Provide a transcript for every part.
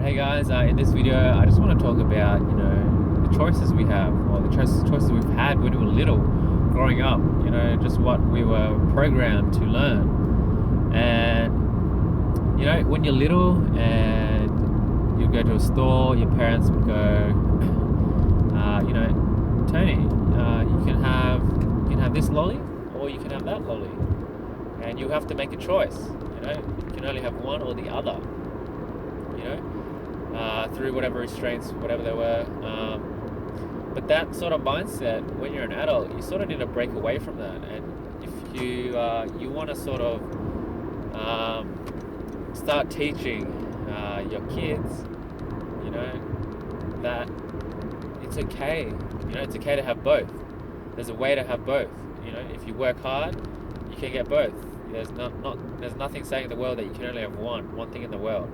Alright, hey guys, in this video I just want to talk about, the choices we have, or the choices we've had when we were little, growing up, just what we were programmed to learn. And, when you're little and you go to a store, your parents would go, Tony, you can have this lolly, or you can have that lolly. And you have to make a choice, you can only have one or the other. Through whatever restraints, whatever there were. But that sort of mindset, when you're an adult, you sort of need to break away from that. And if you want to sort of start teaching your kids, that it's okay. It's okay to have both. There's a way to have both. If you work hard, you can get both. There's nothing saying in the world that you can only have one thing in the world.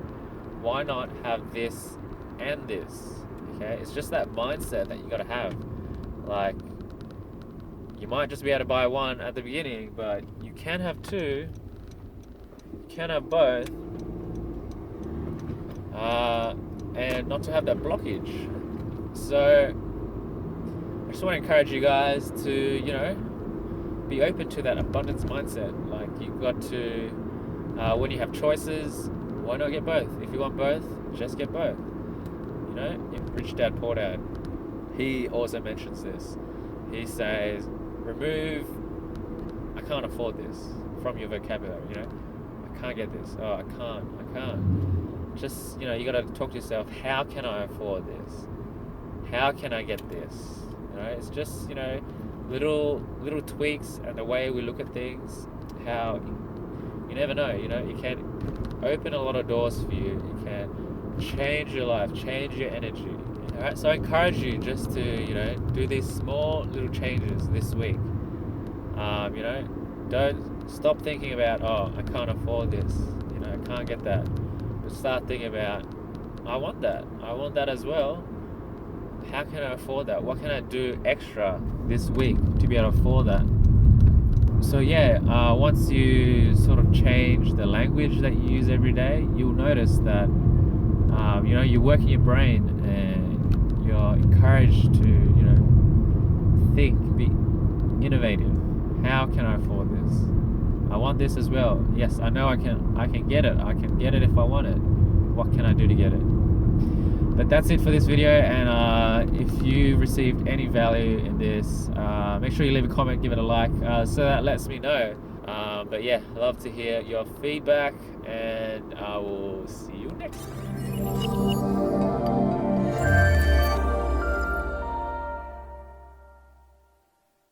Why not have this and this? Okay, it's just that mindset that you got to have. Like, you might just be able to buy one at the beginning, but you can have two. You can have both, and not to have that blockage. So I just want to encourage you guys to, be open to that abundance mindset. Like, you've got to, when you have choices, why not get both? If you want both, just get both. Rich Dad Poor Dad, he also mentions this. He says, remove I can't afford this from your vocabulary. I can't get this. Oh, I can't. Just, you got to talk to yourself, how can I afford this? How can I get this? It's just, little tweaks and the way we look at things, how you never know. You can open a lot of doors for you. You can change your life, change your energy. Alright, so I encourage you just to, do these small little changes this week. Don't stop thinking about, oh, I can't afford this, I can't get that. But start thinking about, I want that as well. How can I afford that? What can I do extra this week to be able to afford that? So once you sort of change the language that you use every day, you'll notice that you're working your brain and you're encouraged to think, be innovative. How can I afford this? I want this as well. Yes, I know I can get it. I can get it if I want it. What can I do to get it? But that's it for this video, and if you received any value in this, make sure you leave a comment, give it a like, so that lets me know. But love to hear your feedback, and I will see you next time.